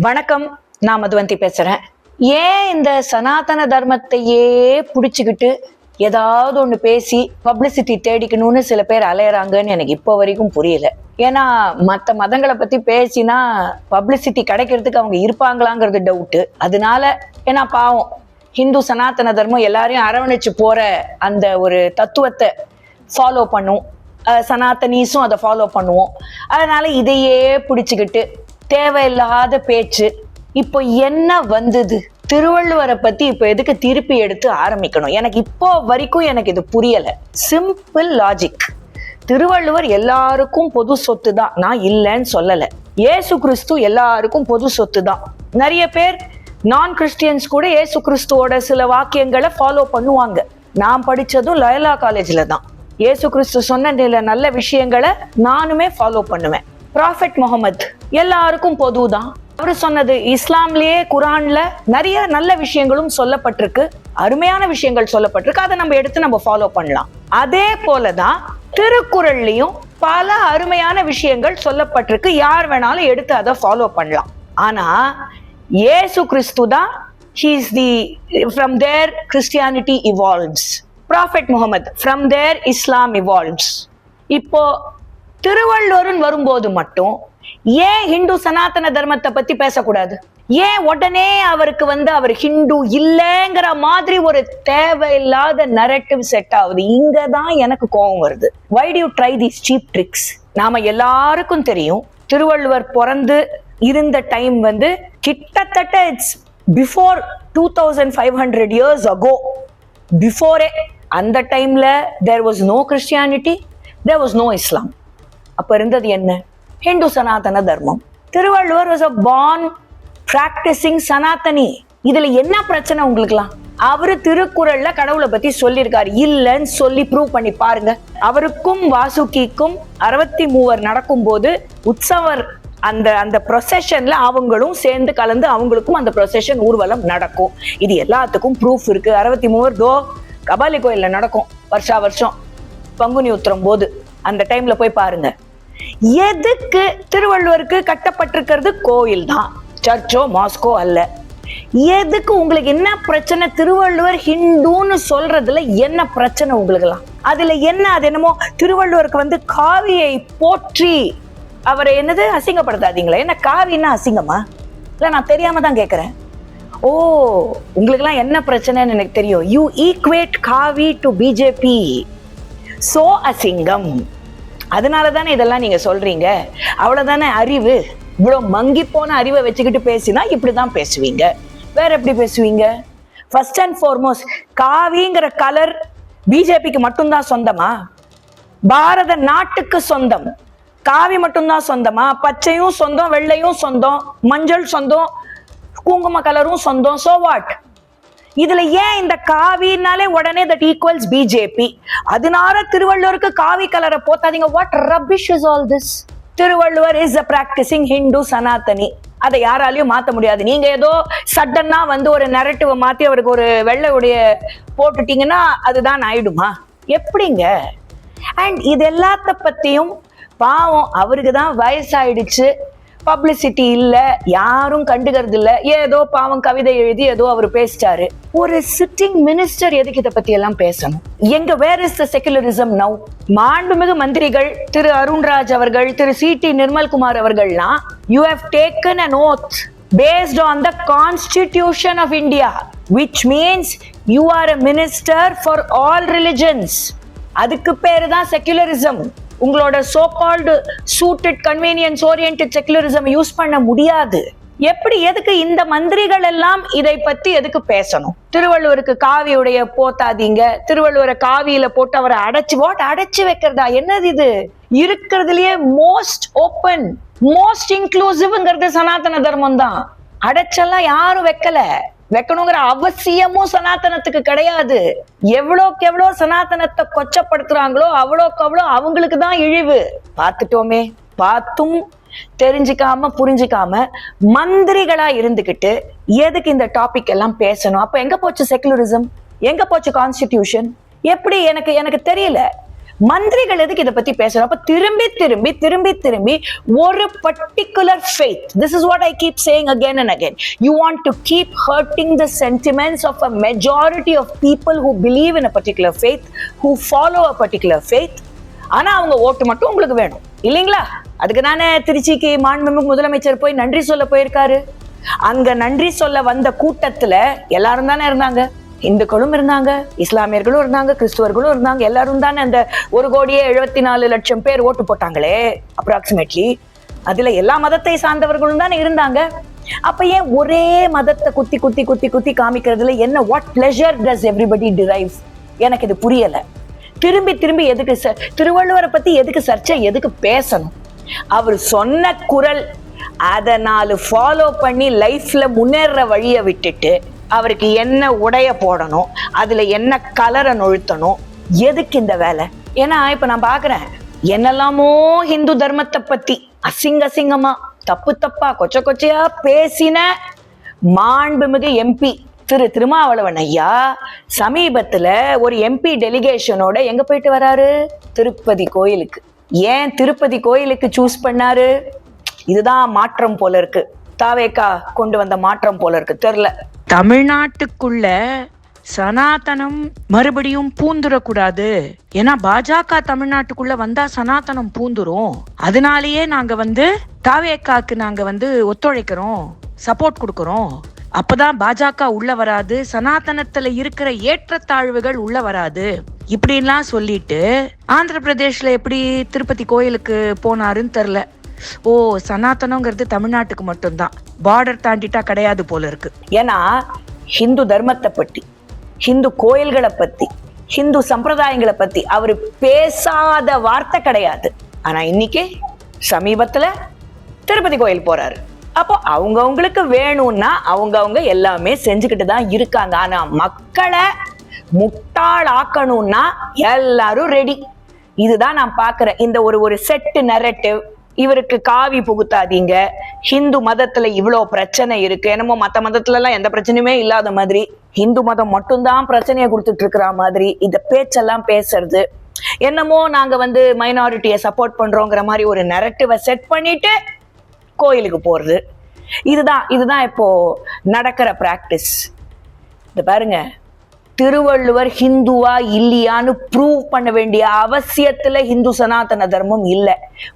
வணக்கம், நான் மதுவந்தி பேசுறேன். ஏன் இந்த சனாதன தர்மத்தையே புடிச்சுக்கிட்டு ஏதாவது ஒண்ணு பேசி பப்ளிசிட்டி தேடிக்கணும்னு சில பேர் அலையறாங்கன்னு எனக்கு இப்போ வரைக்கும் புரியல. ஏன்னா மற்ற மதங்களை பத்தி பேசினா பப்ளிசிட்டி கிடைக்கிறதுக்கு அவங்க இருப்பாங்களாங்கிறது டவுட்டு. அதனால ஏன்னா பாவம் ஹிந்து சனாதன தர்மம் எல்லாரையும் அரவணைச்சு போற அந்த ஒரு தத்துவத்தை ஃபாலோ பண்ணும், சனாதனீஸும் அதை ஃபாலோ பண்ணுவோம். அதனால இதையே பிடிச்சுக்கிட்டு தேவையில்லாத பேச்சு. இப்போ என்ன வந்தது? திருவள்ளுவரை பத்தி இப்ப எதுக்கு திருப்பி எடுத்து ஆரம்பிக்கணும்? எனக்கு இப்போ வரைக்கும் எனக்கு இது புரியல. Simple logic. திருவள்ளுவர் எல்லாருக்கும் பொது சொத்து தான், நான் இல்லைன்னு சொல்லல. ஏசு கிறிஸ்து எல்லாருக்கும் பொது சொத்து தான். நிறைய பேர் நான் கிறிஸ்டியன்ஸ் கூட ஏசு கிறிஸ்துவோட சில வாக்கியங்களை ஃபாலோ பண்ணுவாங்க. நான் படிச்சதும் லயோலா காலேஜ்ல தான். ஏசு கிறிஸ்து சொன்ன நல்ல விஷயங்களை நானுமே ஃபாலோ பண்ணுவேன். ப்ராஃபெட் முகமது எல்லாருக்கும் பொதுதான். அவரு சொன்னது இஸ்லாம்லயே குரான்ல நிறைய நல்ல விஷயங்களும் சொல்லப்பட்டிருக்கு, அருமையான விஷயங்கள் சொல்லப்பட்டிருக்கு. அதை நம்ம எடுத்து நம்ம ஃபாலோ பண்ணலாம். அதே போலதான் திருக்குறள்லயும் பல அருமையான விஷயங்கள் சொல்லப்பட்டிருக்கு, யார் வேணாலும் எடுத்து அதை ஃபாலோ பண்ணலாம். ஆனா இயேசு கிறிஸ்து தான் from there Christianity evolves. Prophet Muhammad, from there Islam evolves. இப்போ திருவள்ளுவர்னு வரும்போது மட்டும் ஏன் ஹிந்து சனாதன தர்மத்தை பத்தி பேசக்கூடாது? ஏன் உடனே அவருக்கு அவர் ஹிந்து இல்லைங்கிற மாதிரி ஒரு தேவையில்லாத நரேட்டிவ் செட் ஆகுது? இங்கதான் எனக்கு கோபம் வருது. Why do you try these cheap tricks? நாம எல்லாருக்கும் தெரியும், திருவள்ளுவர் பிறந்து இருந்த டைம் கிட்டத்தட்ட it's before 2500 years ago. Before அந்த டைம்ல there was no Christianity, there was no Islam. அப்ப இருந்தது என்ன? ஹிந்து சனாதன தர்மம். Thiruvalluvar was a born practicing sanatani. இதுல என்ன பிரச்சனை உங்களுக்குலாம்? அவரு திருக்குறள்ல கடவுளை பத்தி சொல்லியிருக்காரு, இல்லைன்னு சொல்லி ப்ரூவ் பண்ணி பாருங்க. அவருக்கும் வாசுகிக்கும் 63 நடக்கும் போது உற்சவர் அந்த ப்ரொசெஷன்ல அவங்களும் சேர்ந்து கலந்து அவங்களுக்கும் அந்த ப்ரொசெஷன் ஊர்வலம் நடக்கும். இது எல்லாத்துக்கும் ப்ரூஃப் இருக்கு. 63 கபாலி கோயில்ல நடக்கும் வருஷா வருஷம் பங்குனி உத்திரம் போது. அந்த டைம்ல போய் பாருங்க. எதுக்கு? திருவள்ளுவருக்கு கட்டப்பட்டிருக்கிறது கோயில் தான், சர்ச்சோ மாஸ்கோ அல்ல. எதுக்கு? உங்களுக்கு என்ன பிரச்சனை? திருவள்ளுவர் ஹிந்துன்னு சொல்றதுல என்ன பிரச்சனை உங்களுக்குலாம்? அதுல என்ன? அது என்னமோ திருவள்ளுவருக்கு காவியை போற்றி அவரை என்னது அசிங்கப்படுத்தாதீங்களா? என்ன காவின்னா அசிங்கமா? இல்ல நான் தெரியாம தான் கேட்கிறேன். ஓ, உங்களுக்குலாம் என்ன பிரச்சனைன்னு எனக்கு தெரியும். யூ ஈக்வேட் காவி டு பிஜேபி. சோ அசிங்கம். அதனால தானே இதெல்லாம் நீங்க சொல்றீங்க. அவ்வளவுதானே அறிவு. இவ்வளவு மங்கி போன அறிவை வச்சுக்கிட்டு பேசினா இப்படிதான் பேசுவீங்க. வேற எப்படி பேசுவீங்க? ஃபர்ஸ்ட் அண்ட் ஃபார்மோஸ்ட், காவிங்கிற கலர் பிஜேபிக்கு மட்டும்தான் சொந்தமா? பாரத நாட்டுக்கு சொந்தம். காவி மட்டும்தான் சொந்தமா? பச்சையும் சொந்தம், வெள்ளையும் சொந்தம், மஞ்சள் சொந்தம், குங்கும கலரும் சொந்தம். So what? இதுல ஏன் இந்த காவினாலே உடனே தட் ஈக்குவல்ஸ் பிஜேபி? அதனால திருவள்ளுவருக்கு காவி கலரை போத்தாதீங்க. What rubbish is all this? Thiruvalluvar is a practicing Hindu Sanatani. அதை யாராலையும் மாத்த முடியாது. நீங்க ஏதோ சடனா ஒரு நரேட்டிவ் மாத்தி அவருக்கு ஒரு வெள்ளை உடைய போட்டுட்டீங்கன்னா அதுதான் ஆயிடுமா? எப்படிங்க? அண்ட் இது எல்லாத்த பத்தியும் பாவம் அவருக்கு தான் வயசாயிடுச்சு, பப்ளிசிட்டி இல்ல, யாரும் கண்டுகிறது இல்ல. ஏதோ பாவம் கவிதை எழுதி ஏதோ அவர் பேசிட்டாரு. ஒரு சிட்டிங் மினிஸ்டர் எதுக்கு இதை பத்தி எல்லாம் பேசணும்? எங்க where is the secularism now? மாண்புமிகு மந்திரிகள் திரு அருண்ராஜ் அவர்கள், திரு சி.டி. நிர்மல்குமார் அவர்கள்லாம் you have taken an oath based on the Constitution of India, which means you are a minister for all religions. அதுக்கு பேரு தான் செகுலரிசம். உங்களோட so called suited convenience oriented secularism use பண்ண முடியாது. எப்படி? எதுக்கு இந்த மந்திரிகள் எல்லாம் இதை பத்தி எதுக்கு பேசணும்? திருவள்ளுவருக்கு காவியுடைய போத்தாதீங்க, திருவள்ளுவரை காவியில போட்டு அவரை அடைச்சு வைக்கிறதா? என்னது இது? இருக்கிறதுலயே மோஸ்ட் ஓப்பன், மோஸ்ட் இன்க்ளூசிவ்ங்கிறது சனாதன தர்மம் தான். அடைச்செல்லாம் யாரும் வைக்கணுங்கிற அவசியமும் சனாதனத்துக்கு கிடையாது. எவ்வளோக்கு எவ்வளோ சனாதனத்தை கொச்சப்படுத்துறாங்களோ அவ்வளோக்கு அவ்வளோ அவங்களுக்கு தான் இழிவு. பார்த்துட்டோமே. பார்த்தும் தெரிஞ்சுக்காம புரிஞ்சுக்காம மந்திரிகளா இருந்துகிட்டு எதுக்கு இந்த டாபிக் எல்லாம் பேசணும்? அப்ப எங்க போச்சு செகுலரிசம்? எங்க போச்சு கான்ஸ்டிடியூஷன்? எப்படி? எனக்கு தெரியல. மந்திரிகள் எதுக்கு இதை பத்தி பேசணும்? அப்ப திரும்பி திரும்பி திரும்பி திரும்பி ஒரு particular faith. This is what I keep saying again and again. You want to keep hurting the sentiments of a majority of people who believe in a particular faith, who follow a particular faith. ஆனா அவங்க ஓட்டு மட்டும் உங்களுக்கு வேணும் இல்லைங்களா? அதுக்கு தானே திருச்சிக்கு மாண்புமிகு முதலமைச்சர் போய் நன்றி சொல்ல போயிருக்காரு. அங்க நன்றி சொல்ல வந்த கூட்டத்துல எல்லாரும் தானே இருந்தாங்க. இந்துக்களும் இருந்தாங்க, இஸ்லாமியர்களும் இருந்தாங்க, கிறிஸ்துவர்களும் இருந்தாங்க. எல்லாரும் தானே அந்த 1,74,00,000 பேர் ஓட்டு போட்டாங்களே அப்ராக்சிமேட்லி. அதுல எல்லா மதத்தை சார்ந்தவர்களும் தானே இருந்தாங்க. அப்ப ஏன் ஒரே மதத்தை குத்தி குத்தி குத்தி குத்தி காமிக்கிறதுல என்ன what pleasure does everybody drive? எனக்கு இது புரியல. திரும்பி திரும்பி எதுக்கு திருவள்ளுவரை பத்தி எதுக்கு சர்ச்சை, எதுக்கு பேசணும்? அவர் சொன்ன குரல் அதை 4 ஃபாலோ பண்ணி லைஃப்ல முன்னேற வழியை விட்டுட்டு அவருக்கு என்ன உடைய போடணும், அதுல என்ன கலரை நொழுத்தணும், எதுக்கு இந்த வேலை? ஏன்னா இப்ப நான் பாக்குறேன் என்னெல்லாமோ ஹிந்து தர்மத்தை பத்தி அசிங்கமா தப்பு தப்பா கொச்ச கொச்சையா பேசின மாண்புமிகு எம்பி திரு திருமாவளவன் ஐயா சமீபத்துல ஒரு எம்பி டெலிகேஷனோட எங்க போயிட்டு வராரு? திருப்பதி கோயிலுக்கு. ஏன் திருப்பதி கோயிலுக்கு சூஸ் பண்ணாரு? இதுதான் மாற்றம் போல இருக்கு. தாவேக்கா கொண்டு வந்த மாற்றம் போல இருக்கு. தெரியல. தமிழ்நாட்டுக்குள்ள சனாதனம் மறுபடியும் பூந்துடக்கூடாது. ஏன்னா பாஜக தமிழ்நாட்டுக்குள்ள வந்தா சனாதனம் பூந்துரும். அதனாலேயே நாங்க தாவேக்காக்கு நாங்க ஒத்துழைக்கிறோம், சப்போர்ட் கொடுக்கறோம். அப்பதான் பாஜக உள்ள வராது, சனாதனத்துல இருக்கிற ஏற்றத்தாழ்வுகள் உள்ள வராது இப்படின்லாம் சொல்லிட்டு ஆந்திர பிரதேஷ்ல எப்படி திருப்பதி கோயிலுக்கு போனாருன்னு தெரியல. ஓ, சனாதனங்கிறது தமிழ்நாட்டுக்கு மட்டும்தான், பார்டர் தாண்டிட்டா கிடையாது போல இருக்கு. ஏன்னா ஹிந்து தர்மத்தை பத்தி, ஹிந்து கோயில்களை பத்தி, ஹிந்து சம்பிரதாயங்களை பத்தி அவரு பேசாத வார்த்தை கிடையாது. ஆனா இன்னைக்கு சமீபத்துல திருப்பதி கோயில் போறாரு. அப்போ அவங்கவுங்களுக்கு வேணும்னா அவங்கவுங்க எல்லாமே செஞ்சுக்கிட்டு தான் இருக்காங்க. ஆனா மக்களை முட்டாளாக்கணும்னா எல்லாரும் ரெடி. இதுதான் நான் பாக்குறேன். இந்த ஒரு செட் நரேட்டிவ். இவருக்கு காவி புகுத்தாதீங்க, ஹிந்து மதத்துல இவ்வளவு பிரச்சனை இருக்கு, என்னமோ மத்த மதத்துல எல்லாம் எந்த பிரச்சனையுமே இல்லாத மாதிரி ஹிந்து மதம் மட்டும்தான் பிரச்சனையை கொடுத்துட்டு இருக்கிற மாதிரி இந்த பேச்செல்லாம் பேசுறது, என்னமோ நாங்க மைனாரிட்டியை சப்போர்ட் பண்றோங்கிற மாதிரி ஒரு நரேட்டிவை செட் பண்ணிட்டு கோயிலுக்கு போறது. இதுதான் இப்போ நடக்கிற பிராக்டிஸ். இந்த பாருங்க, திருவள்ளுவர் ஹிந்துவா இல்லையான்னு ப்ரூவ் பண்ண வேண்டிய அவசியத்துல ஹிந்து சனாதன தர்மம் இல்லை.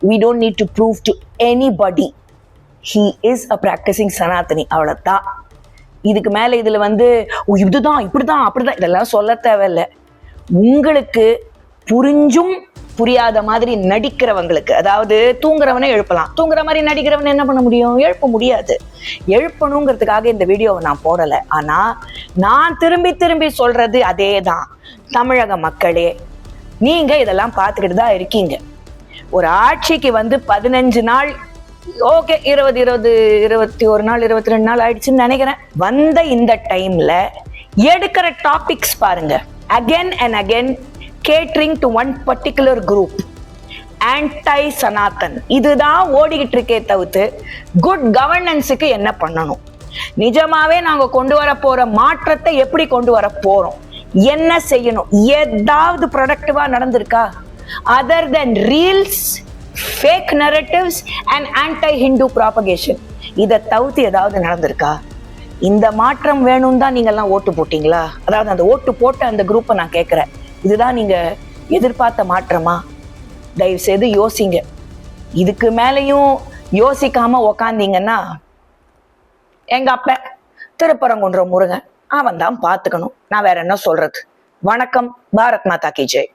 we don't need to prove to anybody he is a practicing sanatani. அவ்வளவுதான். இதுக்கு மேல இதுல இதுதான் இப்படிதான் அப்படிதான் இதெல்லாம் சொல்ல தேவையில்லை. உங்களுக்கு புரிஞ்சும் புரியாத மாதிரி நடிக்கிறவங்களுக்கு, அதாவது தூங்குறவனே எழுப்பலாம், தூங்குற மாதிரி நடிக்கிறவன் என்ன பண்ண முடியும்? எழுப்ப முடியாது. எழுப்பணுங்கிறதுக்காக இந்த வீடியோவை நான் போடலை. ஆனா நான் திரும்பி திரும்பி சொல்றது அதே தான். தமிழக மக்களே, நீங்க இதெல்லாம் பார்த்துக்கிட்டு தான் இருக்கீங்க. ஒரு ஆட்சிக்கு 15 நாள், ஓகே 21 நாள் 22 நாள் ஆயிடுச்சுன்னு நினைக்கிறேன். வந்த இந்த டைம்ல எடுக்கிற டாபிக்ஸ் பாருங்க. Again and again catering to one particular group, anti Sanatan. இதுதான் ஓடிக்கிட்டு இருக்கே தவிர்த்து குட் கவர்னன்ஸுக்கு என்ன பண்ணணும், நிஜமாவே நாங்க கொண்டு வர போற மாற்றத்தை எப்படி கொண்டு வர போறோம், என்ன செய்யணும், ஏதாவது ப்ரொடக்டிவா நடந்திருக்கா? Other then reels, fake narratives and anti Hindu propagation, இதை தவிர்த்து ஏதாவது நடந்திருக்கா? இந்த மாற்றம் வேணும் தான் நீங்க எல்லாம் ஓட்டு போட்டீங்களா? அதாவது அந்த ஓட்டு போட்ட அந்த குரூப்பை நான் கேட்கிறேன், இதுதான் நீங்க எதிர்பார்த்த மாற்றமா? தயவு செய்து யோசிங்க. இதுக்கு மேலையும் யோசிக்காம உக்காந்தீங்கன்னா எங்க அப்ப திருப்பரங்குன்ற முருகன் அவன் தான் பாத்துக்கணும். நான் வேற என்ன சொல்றது? வணக்கம். பாரத் மாதா கி ஜெய்.